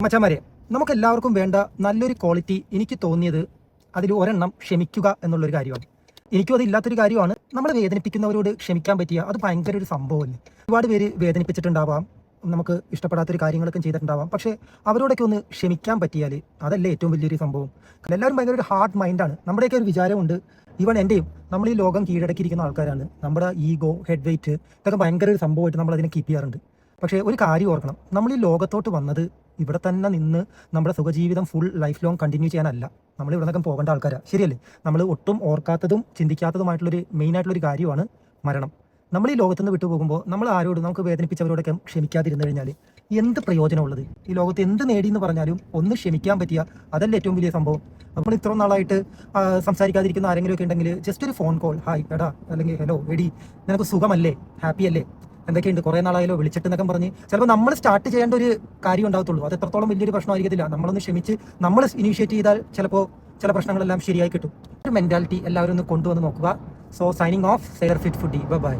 മച്ചാമാരെ, നമുക്ക് എല്ലാവർക്കും വേണ്ട നല്ലൊരു ക്വാളിറ്റി എനിക്ക് തോന്നിയത് അതിൽ ഒരെണ്ണം ക്ഷമിക്കുക എന്നുള്ളൊരു കാര്യമാണ്. എനിക്കും അത് ഇല്ലാത്തൊരു കാര്യമാണ്. നമ്മൾ വേദനിപ്പിക്കുന്നവരോട് ക്ഷമിക്കാൻ പറ്റിയ അത് ഭയങ്കര ഒരു സംഭവമല്ലേ. ഒരുപാട് പേര് വേദനിപ്പിച്ചിട്ടുണ്ടാവാം, നമുക്ക് ഇഷ്ടപ്പെടാത്തൊരു കാര്യങ്ങളൊക്കെ ചെയ്തിട്ടുണ്ടാവാം. പക്ഷേ അവരോടൊക്കെ ഒന്ന് ക്ഷമിക്കാൻ പറ്റിയാൽ അതല്ലേ ഏറ്റവും വലിയൊരു സംഭവം. എല്ലാവരും ഭയങ്കര ഒരു ഹാർഡ് മൈൻഡാണ്. നമ്മുടെയൊക്കെ ഒരു വിചാരമുണ്ട്, ഈവൺ എൻ്റെയും. നമ്മൾ ഈ ലോകം കീഴടക്കിയിരിക്കുന്ന ആൾക്കാരാണ്. നമ്മുടെ ഈഗോ, ഹെഡ് വെയിറ്റ് ഇതൊക്കെ ഭയങ്കര ഒരു സംഭവമായിട്ട് നമ്മൾ അതിനെ കീപ്പ് ചെയ്യാറുണ്ട്. പക്ഷേ ഒരു കാര്യം ഓർക്കണം, നമ്മൾ ഈ ലോകത്തോട്ട് വന്നത് ഇവിടെ തന്നെ നിന്ന് നമ്മുടെ സുഖജീവിതം ഫുൾ ലൈഫ് ലോങ് കണ്ടിന്യൂ ചെയ്യാനല്ല. നമ്മൾ ഇവിടെ നിന്നൊക്കെ പോകേണ്ട ആൾക്കാരാണ്, ശരിയല്ലേ? നമ്മൾ ഒട്ടും ഓർക്കാത്തതും ചിന്തിക്കാത്തതുമായിട്ടുള്ളൊരു മെയിനായിട്ടുള്ളൊരു കാര്യമാണ് മരണം. നമ്മൾ ഈ ലോകത്തുനിന്ന് വിട്ടു പോകുമ്പോൾ നമ്മൾ ആരോടും നമുക്ക് വേദനിപ്പിച്ചവരോടൊക്കെ ക്ഷമിക്കാതിരുന്നു കഴിഞ്ഞാൽ എന്ത് പ്രയോജനമുള്ളത്? ഈ ലോകത്ത് എന്ത് നേടിയെന്ന് പറഞ്ഞാലും ഒന്ന് ക്ഷമിക്കാൻ പറ്റിയ അതല്ലേ ഏറ്റവും വലിയ സംഭവം. നമ്മൾ ഇത്ര നാളായിട്ട് സംസാരിക്കാതിരിക്കുന്ന ആരെങ്കിലും ഒക്കെ ഉണ്ടെങ്കിൽ ജസ്റ്റ് ഒരു ഫോൺ കോൾ, ഹായ് എടാ, അല്ലെങ്കിൽ ഹലോ എടി, നിനക്ക് സുഖമല്ലേ, ഹാപ്പി അല്ലേ, എന്തൊക്കെയുണ്ട്, കുറേ നാളായാലോ വിളിച്ചിട്ടെന്നൊക്കെ പറഞ്ഞ് ചിലപ്പോൾ നമ്മൾ സ്റ്റാർട്ട് ചെയ്യേണ്ട ഒരു കാര്യം ഉണ്ടാകത്തുള്ളൂ. അത് എത്രത്തോളം വലിയൊരു പ്രശ്നമായിരിക്കത്തില്ല. നമ്മളൊന്ന് ക്ഷമിച്ച് നമ്മൾ ഇനീഷ്യേറ്റ് ചെയ്താൽ ചിലപ്പോൾ ചില പ്രശ്നങ്ങളെല്ലാം ശരിയായി കിട്ടും. ഒരു മെൻറ്റാലിറ്റി എല്ലാവരും ഒന്ന് കൊണ്ടുവന്ന് നോക്കുക. സോ സൈനിങ് ഓഫ്, സെയർ ഫിറ്റ് ഫുഡി, ബൈ.